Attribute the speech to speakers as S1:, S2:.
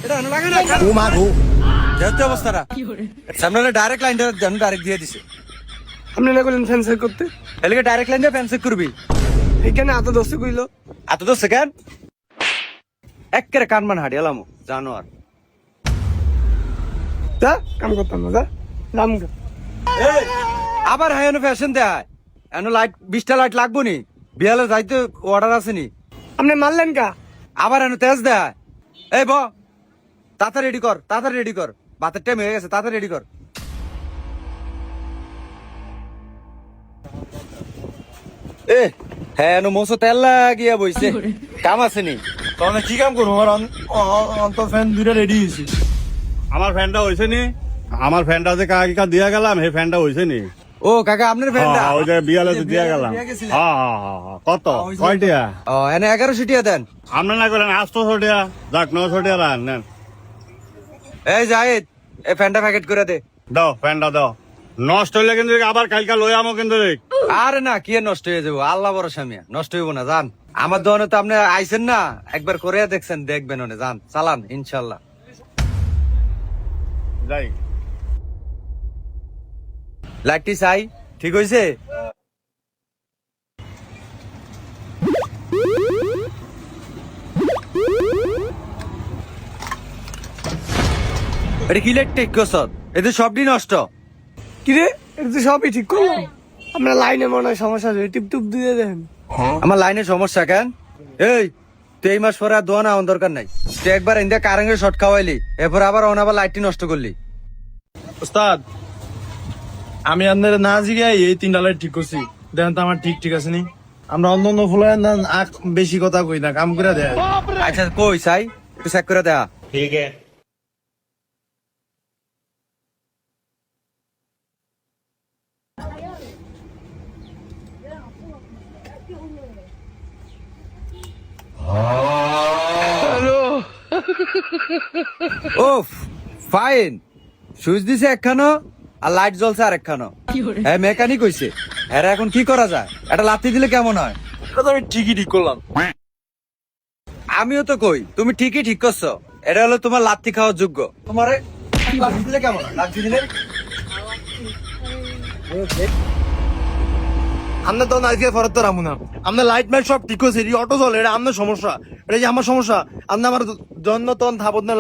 S1: এটা লাগে না
S2: ঘু মা ঘু
S1: যেহেতু অবস্থাটা সামনে ডাইরেক্ট লাইনটা ডাইরেক্ট দিয়ে দিছে।
S3: আপনি না করলেন ফ্যান চেক করতে,
S1: এলাকে ডাইরেক্ট লাইন দিয়ে ফ্যান চেক করবি।
S3: এইখানে এত দোস্ত কইলো।
S1: এত তো সেকেন্ড একেবারে কানমান হাঁটি এলাম জানোয়ার।
S3: যা কাম করতাম না, যা রাম গা।
S1: আবার হ্যাঁ এনো ফ্যাশন দেয় এনো লাইট 20টা লাইট লাগবো নি, বিয়ালে যাইতে অর্ডার আছে নি।
S3: আপনি মারলেন কা?
S1: আবার এনো তেজ দেয়। এই ব তাড়াতাড়ি রেডি কর, তাড়াতাড়ি রেডি কর, ভাতের টাইম হয়ে গেছে, তাড়াতাড়ি রেডি কর। এ হ্যাঁ এনো মোসো তেল লাগিয়া বইছে, কাম আছে নি?
S2: তাহলে কি কাম করবো? আমার অন্তর ফ্যান দুইটা রেডি হয়েছে।
S4: আমার ফ্যানটা হয়েছে নি, আমার ফ্যানটা যে কাকা দিয়া গেলাম সেই ফ্যানটা হয়েছে নি।
S1: ও কাকা আপনার ফ্যানটা
S4: ওই যে বিয়ালে যে দিয়া গেলাম। হ্যাঁ কত কয়টিয়া?
S1: ও এনে 1100 টিয়া দেন।
S4: আপনার না করেন 800 টাকা, যাক 900 টাকা নেন।
S1: এই জাহিদ এই ফ্যানটা প্যাকেট করে দে।
S4: দাও ফ্যানটা দাও, নষ্ট হইলে কিন্তু আবার কালকা লই আমো কিন্তু।
S1: আরে না কি আর নষ্ট হয়ে যাবো, আল্লাহ ভরসা মিয়া, নষ্ট হইব না জান। আমার দোকানে তো আপনি আইছেন না, একবার করে দেখছেন, দেখবেন ওনে জান, চালান ইনশাল্লাহ।
S4: যাই
S1: লাইটটি চাই ঠিক হইছে? এটা কি লাইট ঠিক করছ? এতে সবটি নষ্ট।
S3: কিরে, এটা তো সবই ঠিক করলাম। আপনার লাইনে মনে হয় সমস্যা হয়েছে, টিপ টুপ দিয়ে দেন।
S1: আমার লাইনের সমস্যা কেন? এই তুই এই মাস পরে আর দোয়া না আমার দরকার নাই। তুই একবার ইন্ডিয়া কারেন্টের শর্ট খাওয়াইলি, এরপর আবার আবার লাইটটি নষ্ট করলি।
S2: ওস্তাদ, আমি আপনার না জিগাই এই 3টা লাইট ঠিক করছি। দেখেন তো আমার ঠিক আছে নি? আমরা অন্য অন্য ফুলে বেশি কথা কই না, কাম করে দেয়।
S1: আচ্ছা কই চাই একটু চেক করে দেয়া। ওফ ফাইন, সুইচ দিছে একখানো আর লাইট জ্বলছে আর একখানো। হ্যাঁ মেকানিক হইছে, এরা এখন কি করা যায়? এটা লাথি দিলে কেমন হয়?
S2: এটা তো আমি ঠিকই ঠিক করলাম।
S1: আমিও তো কই তুমি ঠিকই ঠিক করছো, এটা হলো তোমার লাথি খাওয়ার যোগ্য। তোমার লাথি দিলে কেমন হয়? লাথি দিলে
S2: আপনার তো আজকে ফরত তো রামু না, আপনার লাইট মাইট সব ঠিক করছে, অটো চলে, এটা আপনার সমস্যা, এটা যে আমার সমস্যা। আপনি আমার জন্ম তন থাপত না